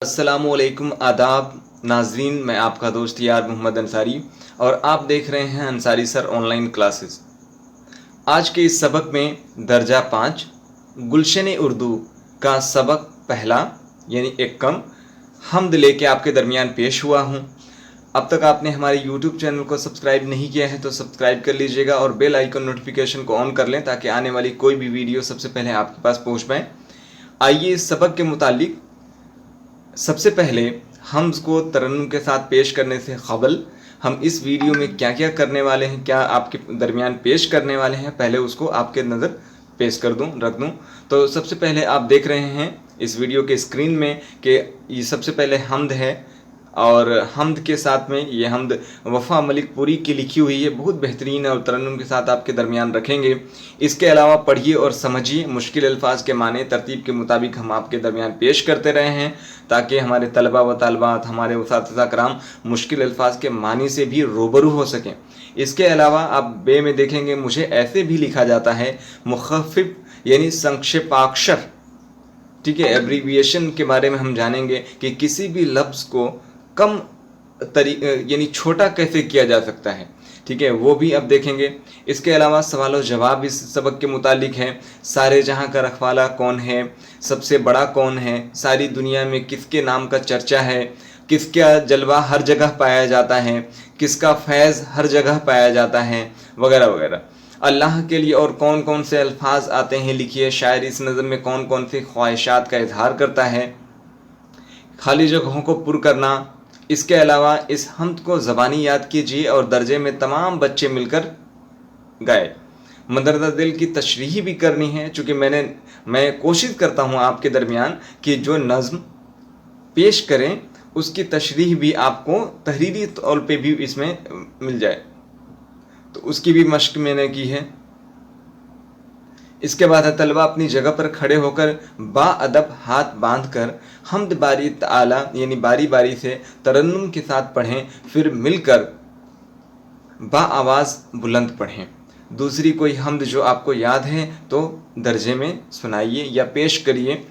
अस्सलामुअलैकुम आदाब नाजरीन, मैं आपका दोस्त यार मोहम्मद अंसारी और आप देख रहे हैं अंसारी सर ऑनलाइन क्लासेस। आज के इस सबक में दर्जा 5 गुलशन उर्दू का सबक पहला यानी एक कम हम्द लेके आपके दरमियान पेश हुआ हूँ। अब तक आपने हमारे YouTube चैनल को सब्सक्राइब नहीं किया है तो सब्सक्राइब कर लीजिएगा और बेल आइकन नोटिफिकेशन को ऑन कर लें ताकि आने वाली कोई भी वीडियो सबसे पहले आपके पास पहुँच पाए। आइए इस सबक के मुतालिक सबसे पहले हम्ज़ को तरन्नुम के साथ पेश करने से क़बल हम इस वीडियो में क्या क्या करने वाले हैं, क्या आपके दरमियान पेश करने वाले हैं, पहले उसको आपके नज़र पेश कर दूं, रख दूं। तो सबसे पहले आप देख रहे हैं इस वीडियो के स्क्रीन में कि ये सबसे पहले हम्द है और हम्द के साथ में ये हम्द वफ़ा मलिक पूरी की लिखी हुई है, बहुत बेहतरीन है और तरन्नुम के साथ आपके दरमियान रखेंगे। इसके अलावा पढ़िए और समझिए, मुश्किल अल्फाज के माने तरतीब के मुताबिक हम आपके दरमियान पेश करते रहे हैं ताकि हमारे तलबा व तालबात, हमारे उस्ताद कराम मुश्किल अल्फाज के मानी से भी रूबरू हो सकें। इसके अलावा आप बे में देखेंगे मुझे ऐसे भी लिखा जाता है मुख़फ़्फ़िफ़ यानी संक्षेपाक्षर, ठीक है। एब्रीविएशन के बारे में हम जानेंगे कि किसी भी लफ्ज़ को कम यानी छोटा कैसे किया जा सकता है, ठीक है, वो भी अब देखेंगे। इसके अलावा सवाल और जवाब इस सबक के मुतालिक है। सारे जहां का रखवाला कौन है, सबसे बड़ा कौन है, सारी दुनिया में किसके नाम का चर्चा है, किसका जलवा हर जगह पाया जाता है, किसका फैज़ हर जगह पाया जाता है, वगैरह वगैरह। अल्लाह के लिए और कौन कौन से अल्फाज आते हैं लिखिए। शायर इस नज़म में कौन कौन सी ख्वाहिशात का इजहार करता है। खाली जगहों को पुर करना। इसके अलावा इस हम्द को ज़बानी याद कीजिए और दर्जे में तमाम बच्चे मिलकर गाए। मदरदा दिल की तशरीह भी करनी है, चूँकि मैं कोशिश करता हूँ आपके दरमियान कि जो नज़्म पेश करें उसकी तशरीह भी आपको तहरीरी तौर पे भी इसमें मिल जाए, तो उसकी भी मश्क मैंने की है। इसके बाद तलबा अपनी जगह पर खड़े होकर बाअदब हाथ बांधकर हम्द बारी ताला यानी बारी बारी से तरन्नुम के साथ पढ़ें, फिर मिलकर आवाज़ बुलंद पढ़ें। दूसरी कोई हम्द जो आपको याद है तो दर्जे में सुनाइए या पेश करिए।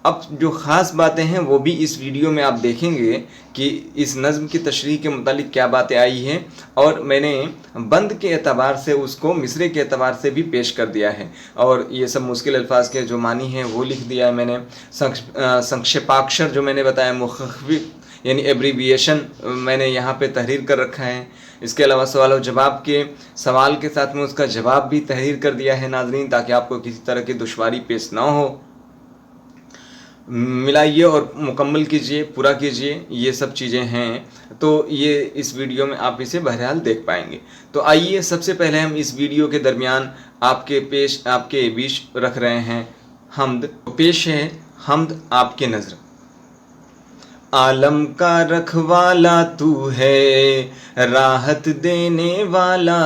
अब जो ख़ास बातें हैं वो भी इस वीडियो में आप देखेंगे कि इस नज़्म की तशरीह के मुतालिक क्या बातें आई हैं और मैंने बंद के एतबार से उसको मिसरे के एतबार से भी पेश कर दिया है और ये सब मुश्किल अल्फाज के जो मानी हैं वो लिख दिया है मैंने। संक्षेपाक्षर जो मैंने बताया मुख़फ़्फ़िफ़ यानी एब्रीविएशन मैंने यहाँ पे तहरीर कर रखा है। इसके अलावा सवाल और जवाब के सवाल के साथ में उसका जवाब भी तहरीर कर दिया है नाज़रीन, ताकि आपको किसी तरह की दुश्वारी पेश ना हो। मिलाइए और मुकम्मल कीजिए, पूरा कीजिए, ये सब चीज़ें हैं तो ये इस वीडियो में आप इसे बहरहाल देख पाएंगे। तो आइए सबसे पहले हम इस वीडियो के दरमियान आपके बीच रख रहे हैं हम्द। पेश है हम्द आपके नज़र। आलम का रखवाला तू है, राहत देने वाला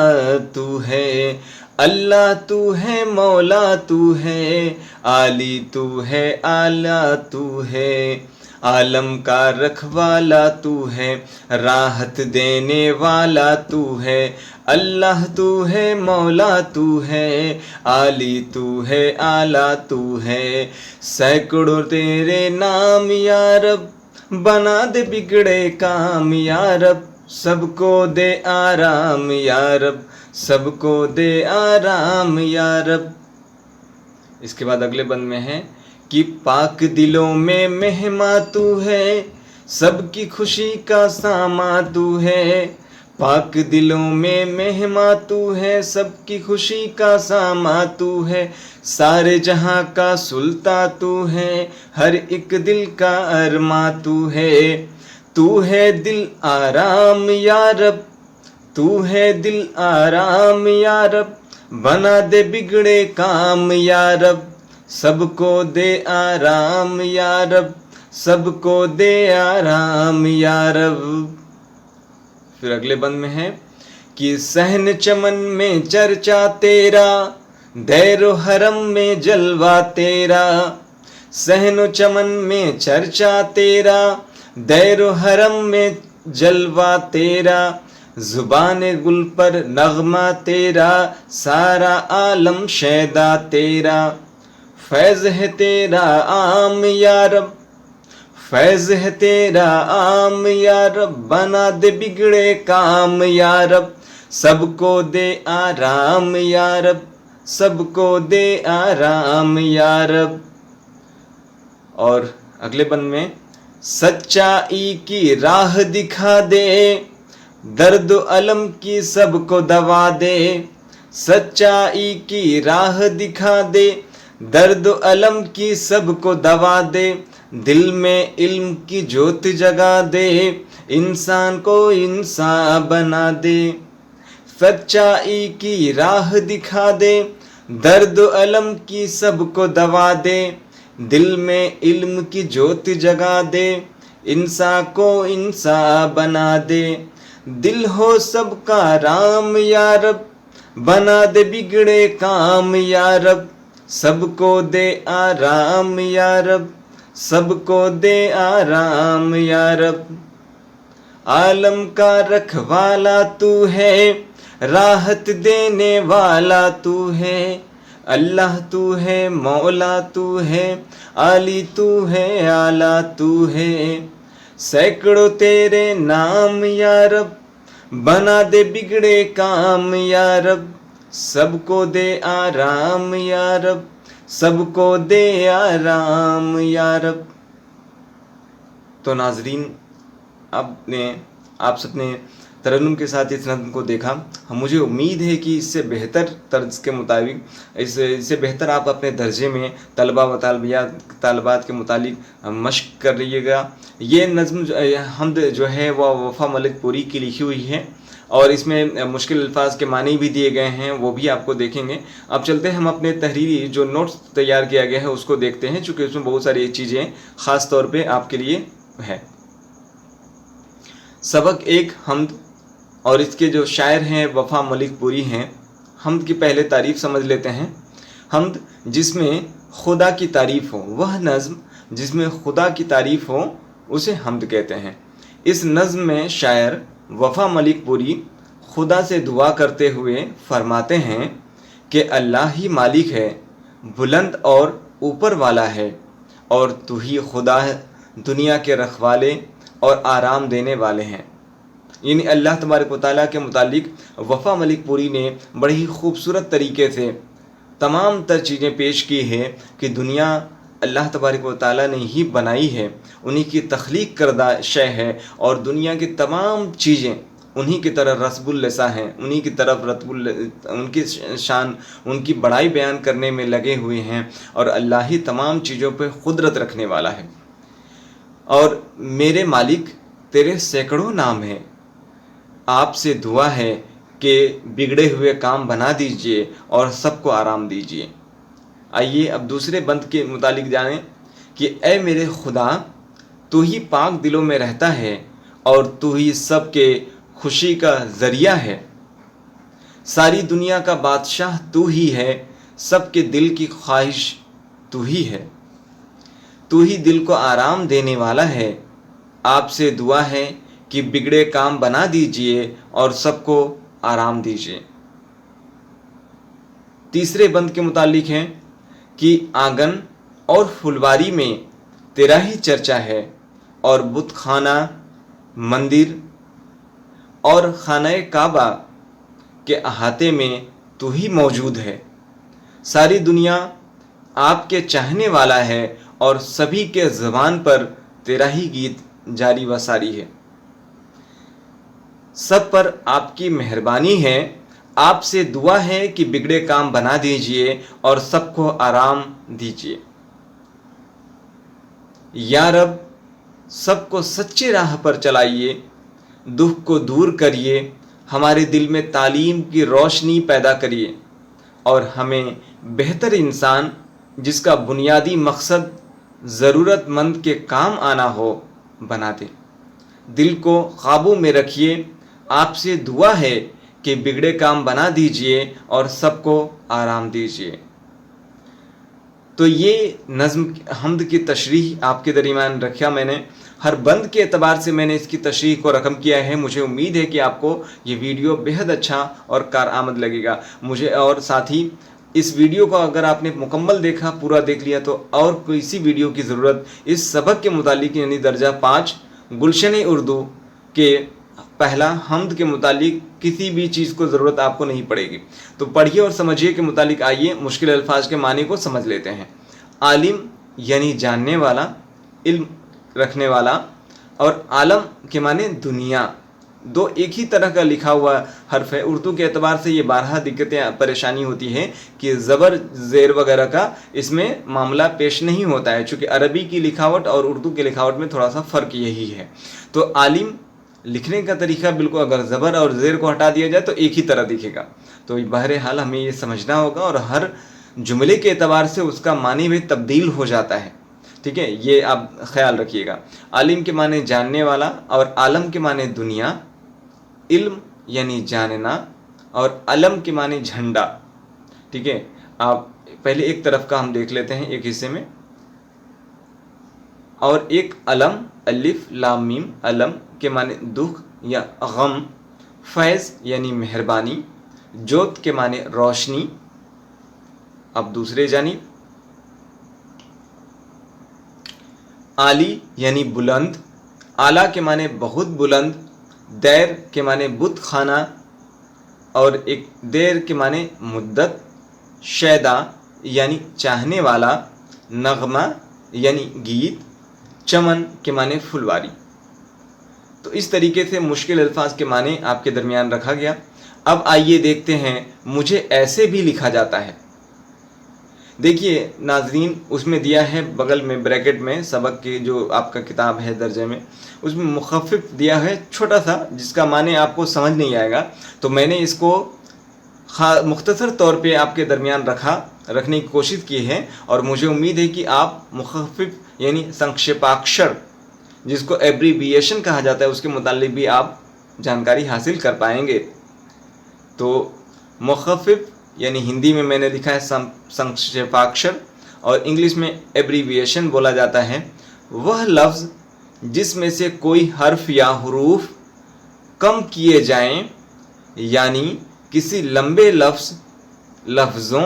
तू है, अल्लाह तू है, मौला तू है, आली तू है, आला तू है। आलम का रखवाला तू है, राहत देने वाला तू है, अल्लाह तू है, मौला तू है, आली तू है, आला तू है। सैकड़ों तेरे नाम या रब, बना दे बिगड़े काम या रब, सबको दे आराम या रब, सबको दे आराम या रब। इसके बाद अगले बंद में है कि पाक दिलों में मेहमा तू है, सबकी खुशी का सामा तू है। पाक दिलों में मेहमा तू है, सबकी खुशी का सामा तू है। सारे जहां का सुल्तान तू है, हर एक दिल का अरमा तू है। तू है दिल आराम या रब, तू है दिल आराम या रब, बना दे बिगड़े काम या रब, सबको दे आराम या रब, सबको दे आराम या रब। फिर अगले बंद में है कि सहन चमन में चर्चा तेरा, दैरो हरम में जलवा तेरा। सहनो चमन में चर्चा तेरा, दैरो हरम में जलवा तेरा। ज़ुबान गुल पर नगमा तेरा, सारा आलम शैदा तेरा। फैज़ है तेरा आम या रब, फैज है तेरा आम या रब, बना दे बिगड़े काम या रब, सबको दे आराम या रब, सबको दे आराम या रब। और अगले बंद में, सच्चाई की राह दिखा दे, दर्द अलम की सबको दवा दे, सच्चाई की राह दिखा दे, दर्द अलम की सबको दवा दे, दिल में इल्म की ज्योत जगा दे, इंसान को इंसान बना दे। सच्चाई की राह दिखा दे, दर्द अलम की सबको दवा दे, दिल में इल्म की ज्योत जगा दे, इंसान को इंसान बना दे। दिल हो सबका राम या रब, बना दे बिगड़े काम या रब, सबको दे आराम या रब, सबको दे आराम या रब। आलम का रखवाला तू है, राहत देने वाला तू है, अल्लाह तू है, मौला तू है, आली तू है, आला तू है। सैकड़ों तेरे नाम या रब, बना दे बिगड़े काम या रब, सबको दे आराम या रब, सबको दे आराम या रब। तो नाजरीन, आप सबने तरन्नुम के साथ इस नज़्म को देखा। मुझे उम्मीद है कि इससे बेहतर तर्ज के मुताबिक, इससे बेहतर आप अपने दर्जे में तलबा व तालबात के मुतालिक मश्क कर रहिएगा। ये नज़्म हमद जो है वह वफ़ा मलिक पुरी की लिखी हुई है और इसमें मुश्किल अल्फाज के मानी भी दिए गए हैं, वो भी आपको देखेंगे। अब चलते हैं हम अपने तहरीरी जो नोट्स तैयार किया गया है उसको देखते हैं, चूँकि उसमें बहुत सारी चीज़ें ख़ास तौर पे आपके लिए है। सबक एक, हमद, और इसके जो शायर हैं वफ़ा मलिक पुरी हैं। हमद की पहले तारीफ़ समझ लेते हैं। हमद जिसमें खुदा की तारीफ़ हो, वह नज़्म जिसमें खुदा की तारीफ़ हो उसे हमद कहते हैं। इस नज़्म में शायर वफ़ा मलिक पुरी खुदा से दुआ करते हुए फरमाते हैं कि अल्लाह ही मालिक है, बुलंद और ऊपर वाला है, और तू ही खुदा है, दुनिया के रखवाले और आराम देने वाले हैं। यानी अल्लाह तबारक व तआला के मुतालिक वफ़ा मलिक पुरी ने बड़ी ही खूबसूरत तरीके से तमाम तर चीज़ें पेश की है कि दुनिया अल्लाह तबारक व तआला ने ही बनाई है, उन्हीं की तख्लीक करदा शय है, और दुनिया की तमाम चीज़ें उन्हीं की तरह रस्बुल लिसा हैं, उन्हीं की तरफ उनकी शान, उनकी बड़ाई बयान करने में लगे हुए हैं, और अल्लाह ही तमाम चीज़ों पर क़ुदरत रखने वाला है। और मेरे मालिक तेरे सैकड़ों नाम हैं, आपसे दुआ है कि बिगड़े हुए काम बना दीजिए और सबको आराम दीजिए। आइए अब दूसरे बंद के मुतालिक जानें कि ए मेरे खुदा, तू ही पाक दिलों में रहता है और तू ही सबके खुशी का ज़रिया है। सारी दुनिया का बादशाह तू ही है, सबके दिल की ख्वाहिश तू ही है। तू ही दिल को आराम देने वाला है, आपसे दुआ है कि बिगड़े काम बना दीजिए और सबको आराम दीजिए। तीसरे बंद के मुतालिक हैं कि आंगन और फुलवारी में तेरा ही चर्चा है, और बुत खाना, मंदिर और खाना काबा के अहाते में तू ही मौजूद है। सारी दुनिया आपके चाहने वाला है और सभी के ज़बान पर तेरा ही गीत जारी व सारी है। सब पर आपकी मेहरबानी है, आपसे दुआ है कि बिगड़े काम बना दीजिए और सबको आराम दीजिए। या रब, सबको सच्चे राह पर चलाइए, दुख को दूर करिए, हमारे दिल में तालीम की रोशनी पैदा करिए, और हमें बेहतर इंसान जिसका बुनियादी मकसद ज़रूरतमंद के काम आना हो बना दे। दिल को काबू में रखिए, आपसे दुआ है कि बिगड़े काम बना दीजिए और सबको आराम दीजिए। तो ये नज़्म हमद की तशरीह आपके दरमियान रखा मैंने। हर बंद के एतबार से मैंने इसकी तशरीह को रकम किया है। मुझे उम्मीद है कि आपको ये वीडियो बेहद अच्छा और कारआमद लगेगा। मुझे और साथ ही इस वीडियो को अगर आपने मुकम्मल देखा, पूरा देख लिया, तो और किसी वीडियो की ज़रूरत इस सबक के मुतालिक यानी दर्जा 5 गुलशन उर्दू के पहला हम्द के मुतालिक किसी भी चीज़ को ज़रूरत आपको नहीं पड़ेगी। तो पढ़िए और समझिए के मुतालिक आइए मुश्किल अल्फाज के मानी को समझ लेते हैं। आलिम यानी जानने वाला, इल्म रखने वाला, और आलम के माने दुनिया, दो एक ही तरह का लिखा हुआ हर्फ है। उर्दू के एतबार से ये 12 दिक्कतें परेशानी होती है कि ज़बर ज़ेर वगैरह का इसमें मामला पेश नहीं होता है, चूँकि अरबी की लिखावट और उर्दू की लिखावट में थोड़ा सा फ़र्क यही है। तो आलिम लिखने का तरीका बिल्कुल अगर ज़बर और ज़ेर को हटा दिया जाए तो एक ही तरह दिखेगा। तो बहरहाल हमें ये समझना होगा और हर जुमले के एतबार से उसका मानी भी तब्दील हो जाता है। ठीक है, ये आप ख्याल रखिएगा। आलिम के माने जानने वाला और आलम के माने दुनिया, इल्म यानी जानना और अलम के माने झंडा। ठीक है, आप पहले एक तरफ का हम देख लेते हैं एक हिस्से में। और एक अलम, अलिफ लाम मीम, अलम के माने दुख या गम, फैज़ यानी मेहरबानी, जोत के माने रोशनी। अब दूसरे जानिब आली यानी बुलंद, आला के माने बहुत बुलंद, दैर के माने बुत खाना और एक देर के माने मुद्दत, शैदा यानी चाहने वाला, नगमा यानी गीत, चमन के माने फुलवारी। तो इस तरीके से मुश्किल अल्फाज के माने आपके दरमियान रखा गया। अब आइए देखते हैं मुझे ऐसे भी लिखा जाता है। देखिए नाजरीन, उसमें दिया है बगल में ब्रैकेट में सबक के जो आपका किताब है दर्जे में, उसमें मुखफ़िफ दिया है छोटा सा, जिसका माने आपको समझ नहीं आएगा। तो मैंने इसको मुख्तसर तौर पे आपके दरमियान रखने की कोशिश की है और मुझे उम्मीद है कि आप मुखफ़िफ यानी संक्षेपाक्षर, जिसको एब्रीविएशन कहा जाता है, उसके मुतालिक भी आप जानकारी हासिल कर पाएंगे। तो मुखफ़िफ यानी हिंदी में मैंने लिखा है संक्षेपाक्षर और इंग्लिश में एब्रीविएशन बोला जाता है, वह लफ्ज़ जिसमें से कोई हर्फ या हुरूफ कम किए जाएं, यानी किसी लंबे लफ्ज़ों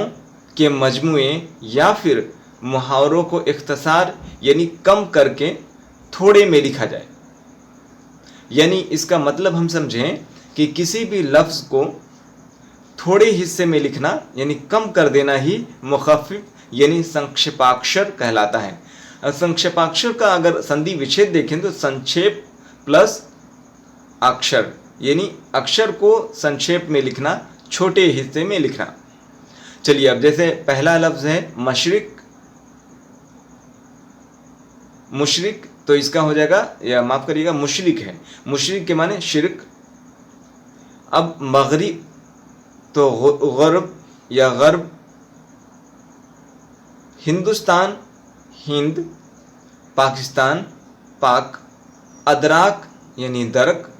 के मजमुए या फिर मुहावरों को इख्तसार यानी कम करके थोड़े में लिखा जाए। यानी इसका मतलब हम समझें कि किसी भी लफ्ज़ को थोड़े हिस्से में लिखना यानी कम कर देना ही मुखफ़िफ यानी संक्षेपाक्षर कहलाता है। संक्षेपाक्षर का अगर संधि विच्छेद देखें तो संक्षेप प्लस अक्षर यानी अक्षर को संक्षेप में लिखना, छोटे हिस्से में लिखना। चलिए अब जैसे पहला लफ्ज़ है मशरिक, मुशरिक, तो इसका हो जाएगा, या माफ़ करिएगा मुशरिक है, मुशरिक के माने शिरक। अब मगरिब तो गर्ब या गर्ब, हिंदुस्तान हिंद, पाकिस्तान पाक, अदराक यानी दरक,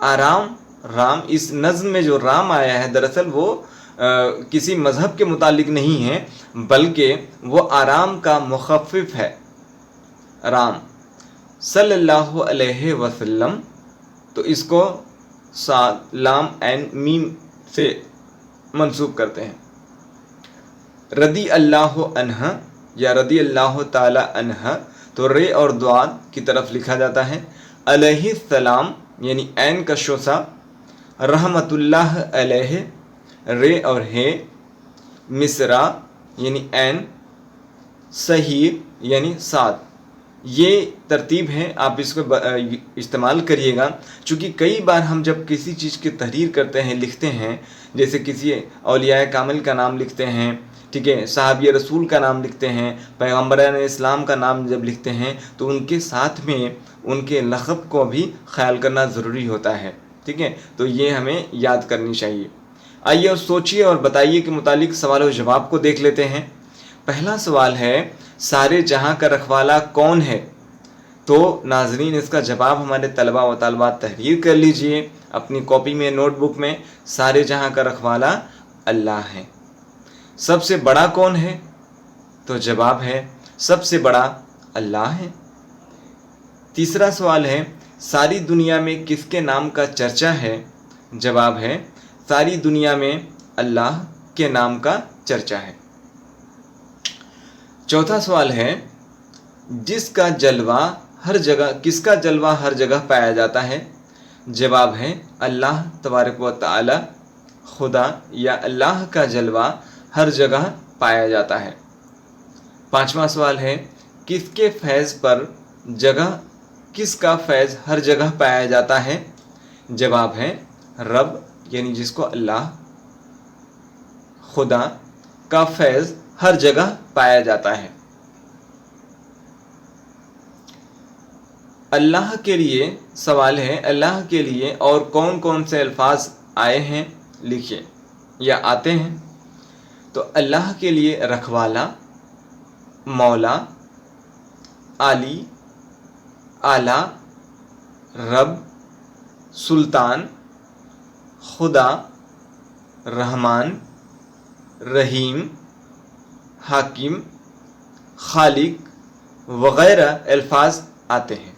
आराम राम। इस नज़्म में जो राम आया है दरअसल वो किसी मज़हब के मुतालिक नहीं है, बल्कि वो आराम का मुखफ़िफ है, राम सल्लल्लाहु अलैहि वसल्लम। तो इसको साद लाम एन मीम से मंसूब करते हैं। रदी अल्लाह अन्हा या रदी अल्लाह ताला अन्हा, तो रे और द्वाद की तरफ लिखा जाता है। अलैहि सलाम यानी ऐन का शोसा, रहमतुल्लाह अलैहि, रे और हे, मिसरा यानी ऐन, सहीर यानी साद। ये तरतीब है, आप इसको इस्तेमाल करिएगा। चूँकि कई बार हम जब किसी चीज़ की तहरीर करते हैं, लिखते हैं, जैसे किसी औलिया कामिल का नाम लिखते हैं, ठीक है, साहबी रसूल का नाम लिखते हैं, पैगम्बरान इस्लाम का नाम जब लिखते हैं, तो उनके साथ में उनके लक़ब को भी ख्याल करना ज़रूरी होता है। ठीक है, तो ये हमें याद करनी चाहिए। आइए और सोचिए और बताइए के मुतालिक सवाल और जवाब को देख लेते हैं। पहला सवाल है, सारे जहां का रखवाला कौन है? तो नाजरीन इसका जवाब हमारे तलबा व तालिबात तहरीर कर लीजिए अपनी कॉपी में, नोटबुक में। सारे जहां का रखवाला अल्लाह है। सबसे बड़ा कौन है? तो जवाब है सबसे बड़ा अल्लाह है। तीसरा सवाल है, सारी दुनिया में किसके नाम का चर्चा है? जवाब है सारी दुनिया में अल्लाह के नाम का चर्चा है। चौथा सवाल है, किसका जलवा हर जगह पाया जाता है? जवाब है अल्लाह तबारक व तआला, खुदा या अल्लाह का जलवा हर जगह पाया जाता है। पांचवा सवाल है, किसका फैज़ हर जगह पाया जाता है? जवाब है रब, यानी जिसको अल्लाह, खुदा का फैज़ हर जगह पाया जाता है। अल्लाह के लिए सवाल है, अल्लाह के लिए और कौन कौन से अल्फाज आए हैं लिखिए या आते हैं। तो अल्लाह के लिए रखवाला, मौला, आली, आला, रब, सुल्तान, खुदा, रहमान, रहीम, हाकिम, खालिक वगैरह अल्फाज आते हैं।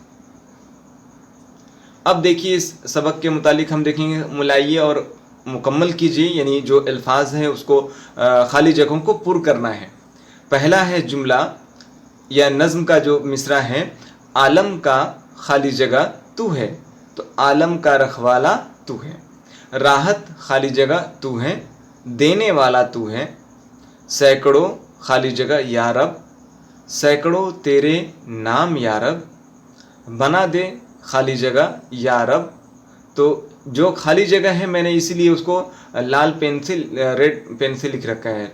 अब देखिए इस सबक के मुतालिक हम देखेंगे, मिलाइए और मुकम्मल कीजिए, यानी जो अल्फाज हैं उसको खाली जगहों को पुर करना है। पहला है जुमला या नज़्म का जो मिसरा है, आलम का खाली जगह तू है, तो आलम का रखवाला तू है। राहत खाली जगह तू है, देने वाला तू है। सैकड़ों खाली जगह या रब, सैकड़ों तेरे नाम या रब। बना दे खाली जगह या रब, तो जो खाली जगह है मैंने इसीलिए उसको लाल पेंसिल, रेड पेंसिल लिख रखा है,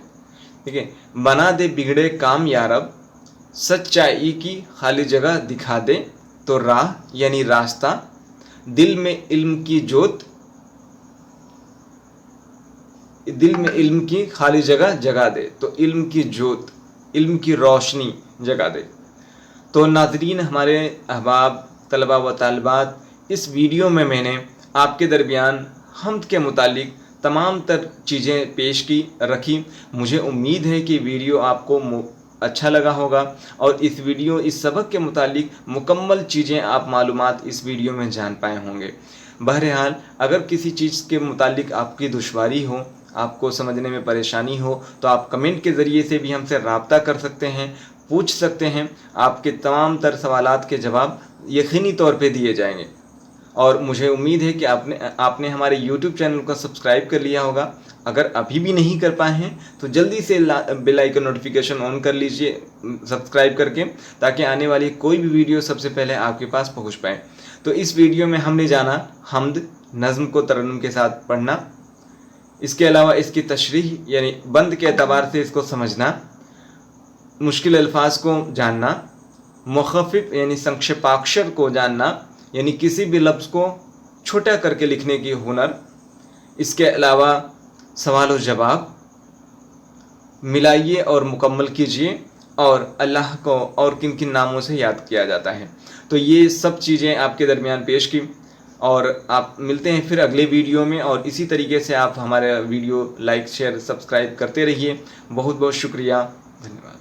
ठीक है। बना दे बिगड़े काम या रब, सच्चाई की खाली जगह दिखा दे, तो राह यानी रास्ता। दिल में इल्म की जोत, दिल में इल्म की खाली जगह जगा दे, तो इल्म की जोत, इल्म की रोशनी जगा दे। तो नाज़रीन, हमारे अहबाब, तलबा व तालिबात, इस वीडियो में मैंने आपके दरमियान हम्द के मुतालिक तमाम तर चीज़ें पेश की रखी। मुझे उम्मीद है कि वीडियो आपको अच्छा लगा होगा और इस सबक के मुतालिक मुकम्मल चीज़ें आप मालूमात इस वीडियो में जान पाए होंगे। बहरहाल, अगर किसी चीज़ के मुतालिक आपकी दुश्वारी हो, आपको समझने में परेशानी हो, तो आप कमेंट के ज़रिए से भी हमसे रब्ता कर सकते हैं, पूछ सकते हैं। आपके तमाम तर सवालात के जवाब यकीनी तौर पे दिए जाएंगे। और मुझे उम्मीद है कि आपने हमारे YouTube चैनल को सब्सक्राइब कर लिया होगा। अगर अभी भी नहीं कर पाए हैं तो जल्दी से बेल आइकन नोटिफिकेशन ऑन कर लीजिए सब्सक्राइब करके, ताकि आने वाली कोई भी वीडियो सबसे पहले आपके पास पहुंच पाए। तो इस वीडियो में हमने जाना हम्द, नज़्म को तरन्नुम के साथ पढ़ना, इसके अलावा इसकी तशरीह यानी बंद के एतबार से इसको समझना, मुश्किल अल्फाज को जानना, मुख़फ़्फ़िफ़ यानी संक्षेपाक्षर को जानना, यानी किसी भी लफ्ज़ को छोटा करके लिखने की हुनर। इसके अलावा सवाल और जवाब मिलाइए और मुकम्मल कीजिए, और अल्लाह को और किन किन नामों से याद किया जाता है। तो ये सब चीज़ें आपके दरमियान पेश की, और आप मिलते हैं फिर अगले वीडियो में। और इसी तरीके से आप हमारे वीडियो लाइक, शेयर, सब्सक्राइब करते रहिए। बहुत बहुत शुक्रिया, धन्यवाद।